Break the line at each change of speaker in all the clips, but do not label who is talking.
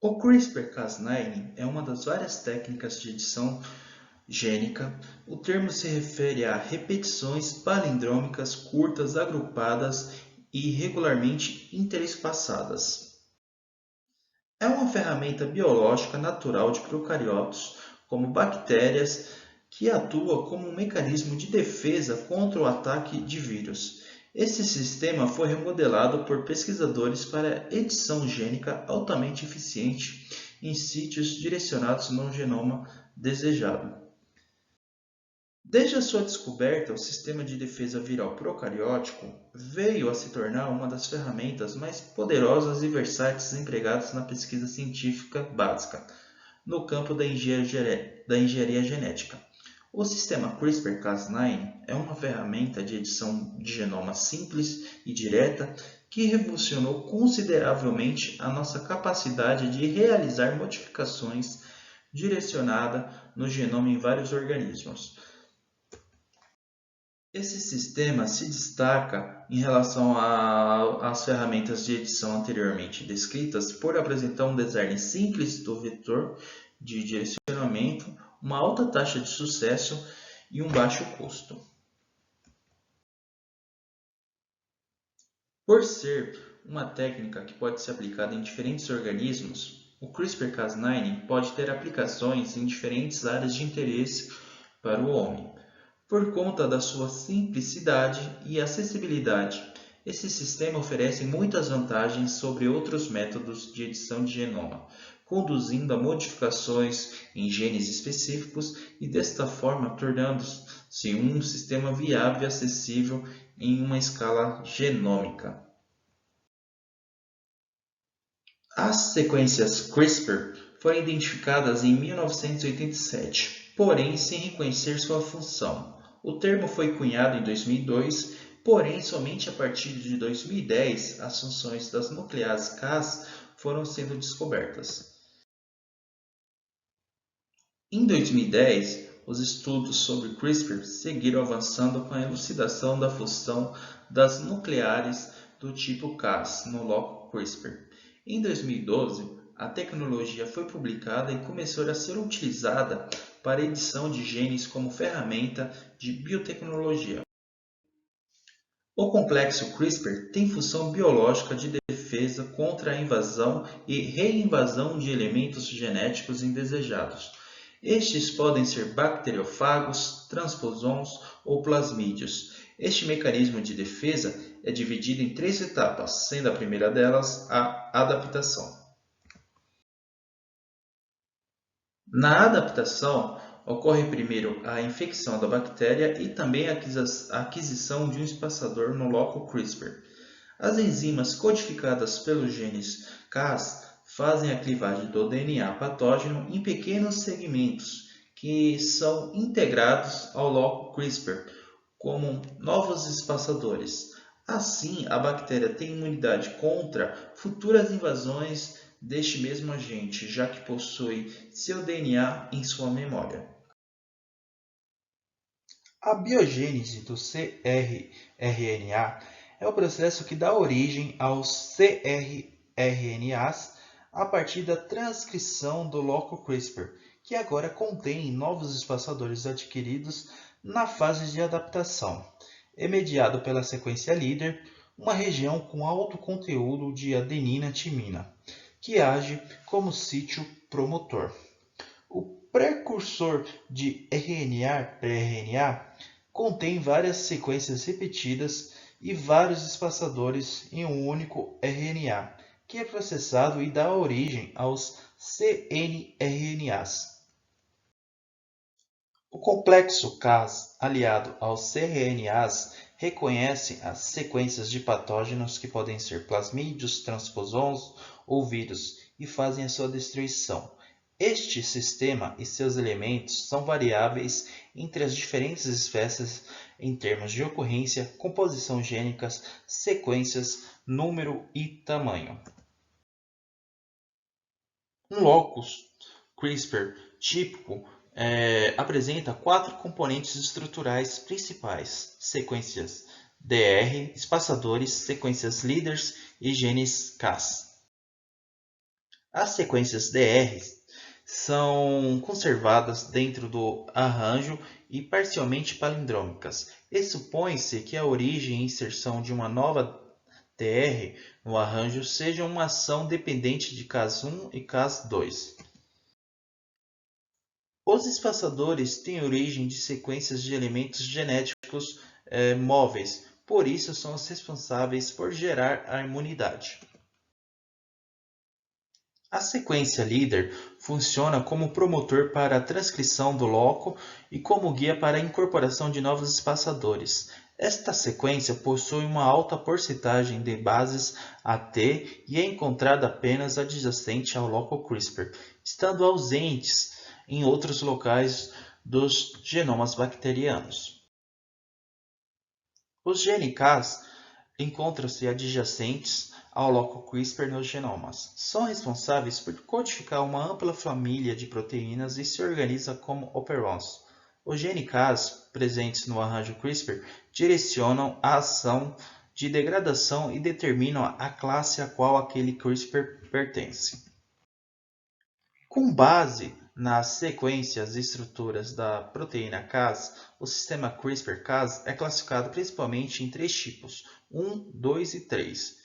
O CRISPR-Cas9 é uma das várias técnicas de edição gênica. O termo se refere a repetições palindrômicas curtas agrupadas e regularmente interespaçadas. É uma ferramenta biológica natural de procariotos, como bactérias, que atua como um mecanismo de defesa contra o ataque de vírus. Esse sistema foi remodelado por pesquisadores para edição gênica altamente eficiente em sítios direcionados no genoma desejado. Desde a sua descoberta, o sistema de defesa viral procariótico veio a se tornar uma das ferramentas mais poderosas e versáteis empregadas na pesquisa científica básica, no campo da engenharia genética. O sistema CRISPR-Cas9 é uma ferramenta de edição de genoma simples e direta que revolucionou consideravelmente a nossa capacidade de realizar modificações direcionadas no genoma em vários organismos. Esse sistema se destaca em relação às ferramentas de edição anteriormente descritas por apresentar um design simples do vetor de direcionamento, uma alta taxa de sucesso e um baixo custo. Por ser uma técnica que pode ser aplicada em diferentes organismos, o CRISPR-Cas9 pode ter aplicações em diferentes áreas de interesse para o homem. Por conta da sua simplicidade e acessibilidade, esse sistema oferece muitas vantagens sobre outros métodos de edição de genoma, conduzindo a modificações em genes específicos e, desta forma, tornando-se um sistema viável e acessível em uma escala genômica. As sequências CRISPR foram identificadas em 1987, porém sem reconhecer sua função. O termo foi cunhado em 2002, porém somente a partir de 2010 as funções das nucleases Cas foram sendo descobertas. Em 2010, os estudos sobre CRISPR seguiram avançando com a elucidação da função das nucleares do tipo Cas no loco CRISPR. Em 2012, a tecnologia foi publicada e começou a ser utilizada para edição de genes como ferramenta de biotecnologia. O complexo CRISPR tem função biológica de defesa contra a invasão e reinvasão de elementos genéticos indesejados. Estes podem ser bacteriófagos, transposons ou plasmídeos. Este mecanismo de defesa é dividido em três etapas, sendo a primeira delas a adaptação. Na adaptação, ocorre primeiro a infecção da bactéria e também a aquisição de um espaçador no loco CRISPR. As enzimas codificadas pelos genes Cas fazem a clivagem do DNA patógeno em pequenos segmentos que são integrados ao loco CRISPR como novos espaçadores. Assim, a bactéria tem imunidade contra futuras invasões deste mesmo agente, já que possui seu DNA em sua memória. A biogênese do cRNA é o processo que dá origem aos cRNAs a partir da transcrição do loco CRISPR, que agora contém novos espaçadores adquiridos na fase de adaptação. É mediado pela sequência líder, uma região com alto conteúdo de adenina-timina, que age como sítio promotor. O precursor de RNA pré-RNA contém várias sequências repetidas e vários espaçadores em um único RNA, que é processado e dá origem aos cNRNAs. O complexo Cas, aliado aos cRNAs, reconhece as sequências de patógenos que podem ser plasmídeos, transposons ou vírus e fazem a sua destruição. Este sistema e seus elementos são variáveis entre as diferentes espécies em termos de ocorrência, composição gênicas, sequências, número e tamanho. Um locus CRISPR típico apresenta quatro componentes estruturais principais: sequências DR, espaçadores, sequências líderes e genes Cas. As sequências DR são conservadas dentro do arranjo e parcialmente palindrômicas, e supõe-se que a origem e inserção de uma nova DR no arranjo seja uma ação dependente de Cas1 e Cas2. Os espaçadores têm origem de sequências de elementos genéticos móveis, por isso são os responsáveis por gerar a imunidade. A sequência líder funciona como promotor para a transcrição do loco e como guia para a incorporação de novos espaçadores. Esta sequência possui uma alta porcentagem de bases AT e é encontrada apenas adjacente ao loco CRISPR, estando ausentes em outros locais dos genomas bacterianos. Os GNKs encontram-se adjacentes ao loco CRISPR nos genomas. São responsáveis por codificar uma ampla família de proteínas e se organizam como operons. Os GNKs presentes no arranjo CRISPR direcionam a ação de degradação e determinam a classe a qual aquele CRISPR pertence. Com base nas sequências e estruturas da proteína Cas, o sistema CRISPR-Cas é classificado principalmente em três tipos: 1, 2 e 3.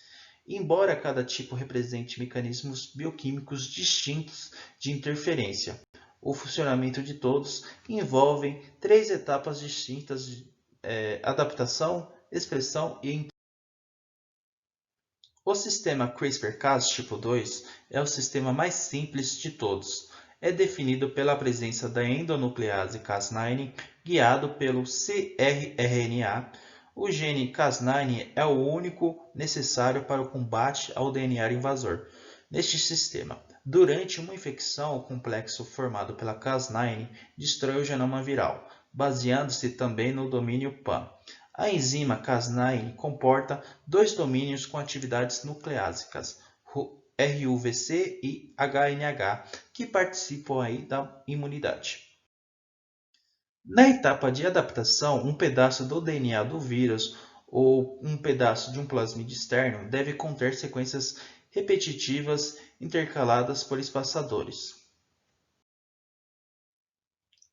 Embora cada tipo represente mecanismos bioquímicos distintos de interferência, o funcionamento de todos envolve três etapas distintas de adaptação, expressão e. O sistema CRISPR-Cas tipo 2 é o sistema mais simples de todos. É definido pela presença da endonuclease Cas9 guiado pelo cRRNA. O gene Cas9 é o único necessário para o combate ao DNA invasor neste sistema. Durante uma infecção, o complexo formado pela Cas9 destrói o genoma viral, baseando-se também no domínio PAM. A enzima Cas9 comporta dois domínios com atividades nucleásicas, RUVC e HNH, que participam aí da imunidade. Na etapa de adaptação, um pedaço do DNA do vírus ou um pedaço de um plasmídio externo deve conter sequências repetitivas intercaladas por espaçadores.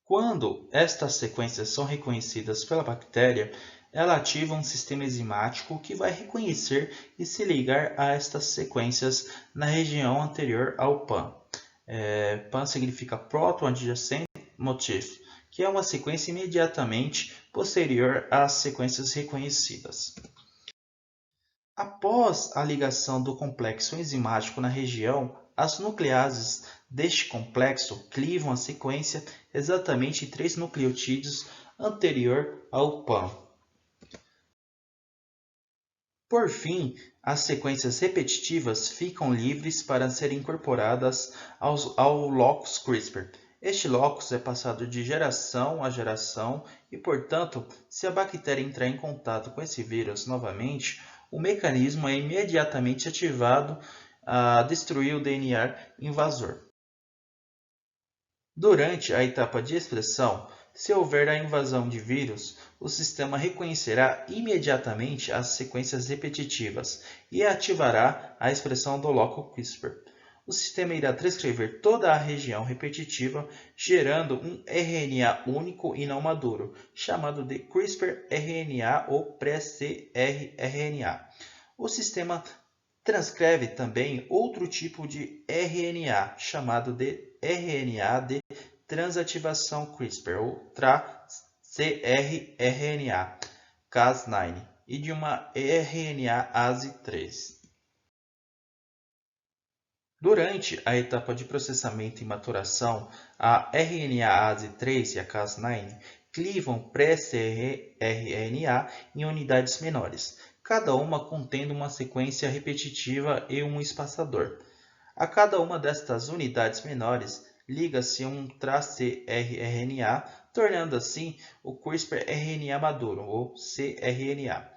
Quando estas sequências são reconhecidas pela bactéria, ela ativa um sistema enzimático que vai reconhecer e se ligar a estas sequências na região anterior ao PAM. PAM significa Proton Adjacent Motif, que é uma sequência imediatamente posterior às sequências reconhecidas. Após a ligação do complexo enzimático na região, as nucleases deste complexo clivam a sequência exatamente em 3 nucleotídeos anterior ao PAM. Por fim, as sequências repetitivas ficam livres para serem incorporadas ao locus CRISPR. Este locus é passado de geração a geração e, portanto, se a bactéria entrar em contato com esse vírus novamente, o mecanismo é imediatamente ativado a destruir o DNA invasor. Durante a etapa de expressão, se houver a invasão de vírus, o sistema reconhecerá imediatamente as sequências repetitivas e ativará a expressão do loco CRISPR. O sistema irá transcrever toda a região repetitiva, gerando um RNA único e não maduro, chamado de CRISPR-RNA ou pré-cRRNA. O sistema transcreve também outro tipo de RNA, chamado de RNA de transativação CRISPR, ou tra-cRRNA, Cas9, e de uma RNase 3. Durante a etapa de processamento e maturação, a RNase 3 e a Cas9 clivam pré-cRRNA em unidades menores, cada uma contendo uma sequência repetitiva e um espaçador. A cada uma destas unidades menores liga-se um tra-cRRNA, tornando assim o CRISPR-RNA maduro, ou cRNA.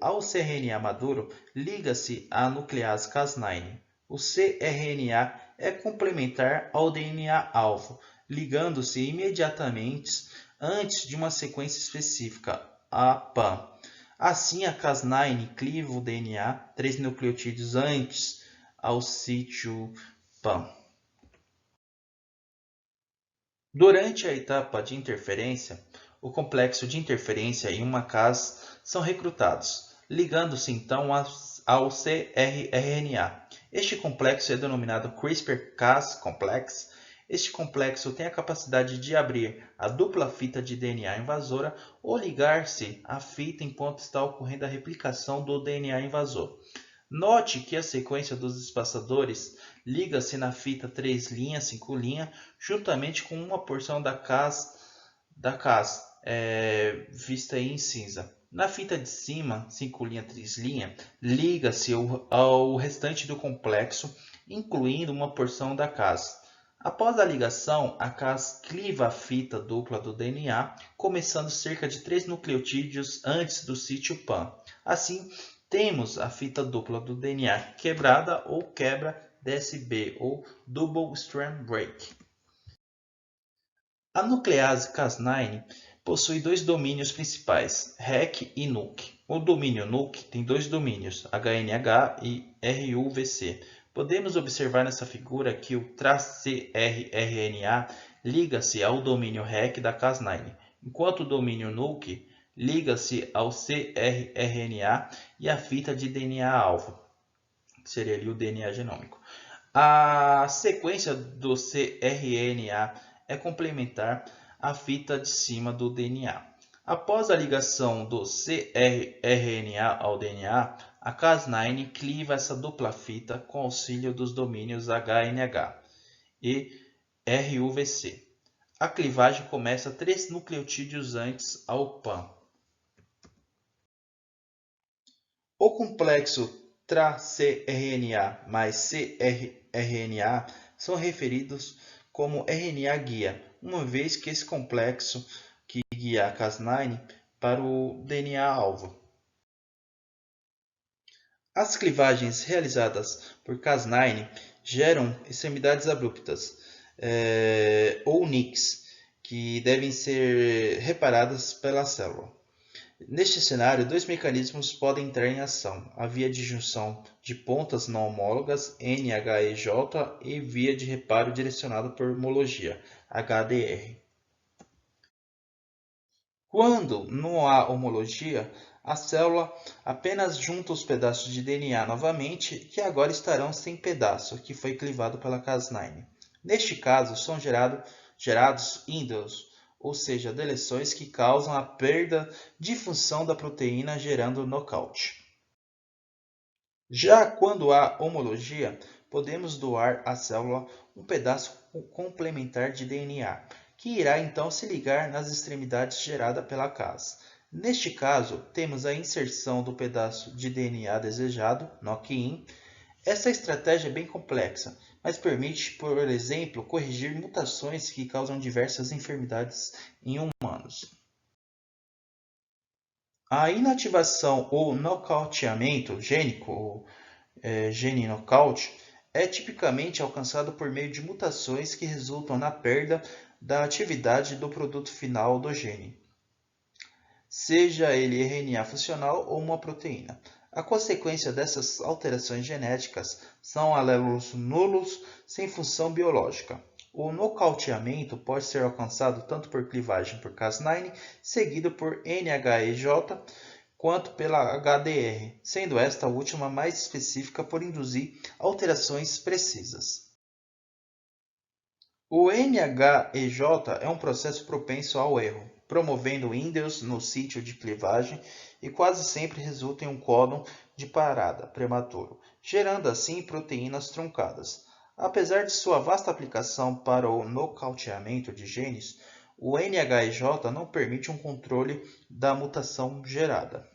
Ao cRNA maduro, liga-se a nuclease Cas9. O cRNA é complementar ao DNA-alvo, ligando-se imediatamente antes de uma sequência específica, a PAM. Assim, a Cas9 cliva o DNA 3 nucleotídeos antes ao sítio PAN. Durante a etapa de interferência, o complexo de interferência e uma Cas são recrutados, ligando-se então ao cRRNA. Este complexo é denominado CRISPR-Cas complex. Este complexo tem a capacidade de abrir a dupla fita de DNA invasora ou ligar-se à fita enquanto está ocorrendo a replicação do DNA invasor. Note que a sequência dos espaçadores liga-se na fita 3' 5', juntamente com uma porção da Cas vista aí em cinza. Na fita de cima, 5', 3', liga-se ao restante do complexo, incluindo uma porção da Cas. Após a ligação, a Cas cliva a fita dupla do DNA, começando cerca de 3 nucleotídeos antes do sítio PAN. Assim, temos a fita dupla do DNA quebrada ou quebra DSB ou Double Strand Break. A nuclease Cas9 possui dois domínios principais, REC e NUC. O domínio NUC tem dois domínios, HNH e RUVC. Podemos observar nessa figura que o tracrRNA liga-se ao domínio REC da Cas9, enquanto o domínio NUC liga-se ao cRRNA e à fita de DNA-alvo, que seria ali o DNA genômico. A sequência do cRNA é complementar à fita de cima do DNA. Após a ligação do cRNA ao DNA, a Cas9 cliva essa dupla fita com auxílio dos domínios HNH e RUVC. A clivagem começa 3 nucleotídeos antes ao PAN. O complexo tracrRNA mais cRRNA são referidos como RNA guia, uma vez que esse complexo que guia a Cas9 para o DNA-alvo. As clivagens realizadas por Cas9 geram extremidades abruptas, ou nicks, que devem ser reparadas pela célula. Neste cenário, dois mecanismos podem entrar em ação: a via de junção de pontas não homólogas, NHEJ, e via de reparo direcionado por homologia, HDR. Quando não há homologia, a célula apenas junta os pedaços de DNA novamente, que agora estarão sem pedaço, que foi clivado pela Cas9. Neste caso, são gerados índels, ou seja, deleções que causam a perda de função da proteína, gerando nocaute. Já quando há homologia, podemos doar à célula um pedaço complementar de DNA, que irá então se ligar nas extremidades gerada pela Cas. Neste caso, temos a inserção do pedaço de DNA desejado, knock-in. Essa estratégia é bem complexa, mas permite, por exemplo, corrigir mutações que causam diversas enfermidades em humanos. A inativação ou nocauteamento gênico, ou gene knockout, é tipicamente alcançado por meio de mutações que resultam na perda da atividade do produto final do gene, seja ele RNA funcional ou uma proteína. A consequência dessas alterações genéticas são alelos nulos sem função biológica. O nocauteamento pode ser alcançado tanto por clivagem por Cas9, seguido por NHEJ, quanto pela HDR, sendo esta última mais específica por induzir alterações precisas. O NHEJ é um processo propenso ao erro, promovendo índels no sítio de clivagem e quase sempre resulta em um códon de parada prematuro, gerando assim proteínas truncadas. Apesar de sua vasta aplicação para o nocauteamento de genes, o NHEJ não permite um controle da mutação gerada.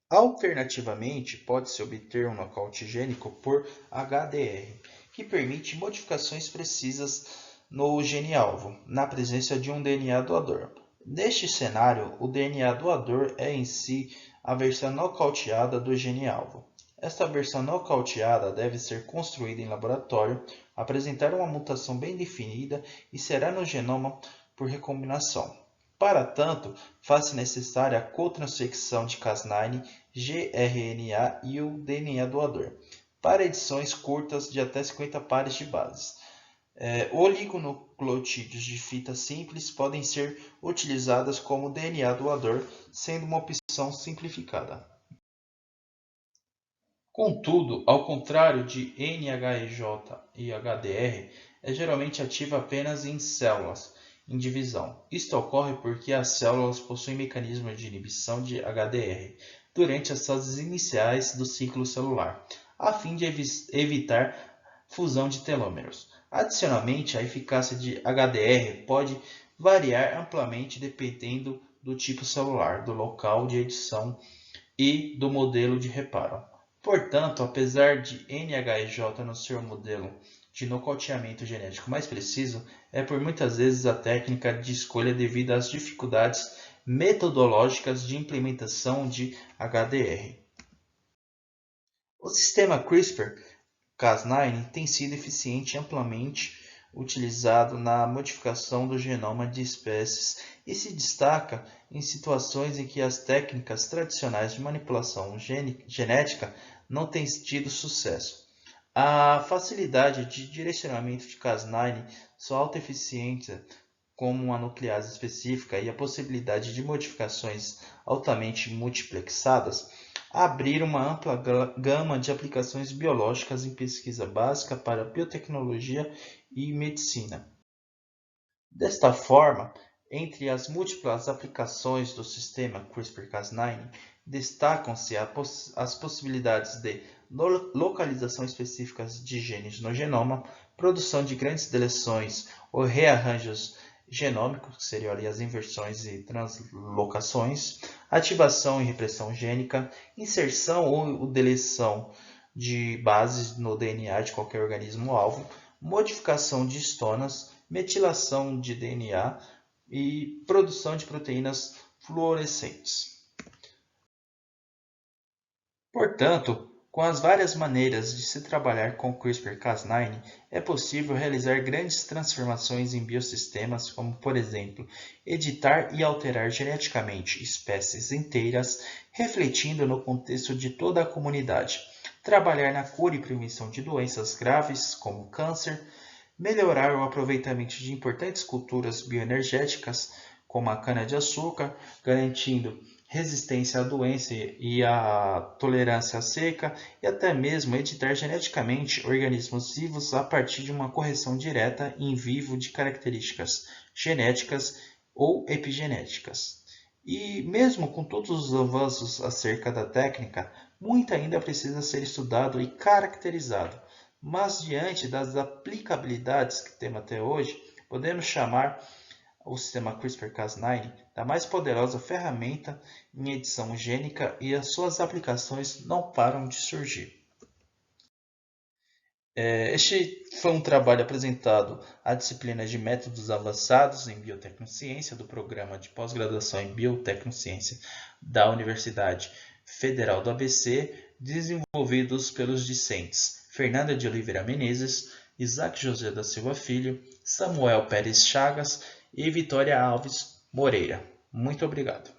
Alternativamente, pode-se obter um nocaute gênico por HDR, que permite modificações precisas no gene-alvo, na presença de um DNA doador. Neste cenário, o DNA doador é em si a versão nocauteada do gene-alvo. Esta versão nocauteada deve ser construída em laboratório, apresentar uma mutação bem definida e será no genoma por recombinação. Para tanto, faz-se necessária a cotransfecção de Cas9, gRNA e o DNA doador. para edições curtas de até 50 pares de bases. Oligonucleotídeos de fita simples podem ser utilizadas como DNA doador, sendo uma opção simplificada. Contudo, ao contrário de NHEJ e HDR, é geralmente ativa apenas em células em divisão. Isto ocorre porque as células possuem mecanismos de inibição de HDR durante as fases iniciais do ciclo celular, a fim de evitar fusão de telômeros. Adicionalmente, a eficácia de HDR pode variar amplamente dependendo do tipo celular, do local de edição e do modelo de reparo. Portanto, apesar de NHEJ não ser o modelo de nocauteamento genético mais preciso, é por muitas vezes a técnica de escolha devido às dificuldades metodológicas de implementação de HDR. O sistema CRISPR-Cas9 tem sido eficiente e amplamente utilizado na modificação do genoma de espécies e se destaca em situações em que as técnicas tradicionais de manipulação genética não têm tido sucesso. A facilidade de direcionamento de Cas9, sua alta eficiência como uma nuclease específica e a possibilidade de modificações altamente multiplexadas abriram uma ampla gama de aplicações biológicas em pesquisa básica para biotecnologia e medicina. Desta forma, entre as múltiplas aplicações do sistema CRISPR-Cas9, destacam-se as possibilidades de localização específica de genes no genoma, produção de grandes deleções ou rearranjos genômicos, que seriam ali as inversões e translocações, ativação e repressão gênica, inserção ou deleção de bases no DNA de qualquer organismo-alvo, modificação de histonas, metilação de DNA e produção de proteínas fluorescentes. Portanto, com as várias maneiras de se trabalhar com CRISPR-Cas9, é possível realizar grandes transformações em biosistemas, como, por exemplo, editar e alterar geneticamente espécies inteiras, refletindo no contexto de toda a comunidade, trabalhar na cura e prevenção de doenças graves, como câncer, melhorar o aproveitamento de importantes culturas bioenergéticas, como a cana-de-açúcar, garantindo resistência à doença e à tolerância à seca, e até mesmo editar geneticamente organismos vivos a partir de uma correção direta in vivo de características genéticas ou epigenéticas. E mesmo com todos os avanços acerca da técnica, muito ainda precisa ser estudado e caracterizado. Mas diante das aplicabilidades que temos até hoje, podemos chamar o sistema CRISPR-Cas9 da mais poderosa ferramenta em edição gênica e as suas aplicações não param de surgir. Este foi um trabalho apresentado à disciplina de Métodos Avançados em Biotecnociência do Programa de Pós-Graduação em Biotecnociência da Universidade Federal do ABC, desenvolvidos pelos discentes Fernanda de Oliveira Menezes, Isaac José da Silva Filho, Samuel Pérez Chagas e Vitória Alves Moreira. Muito obrigado.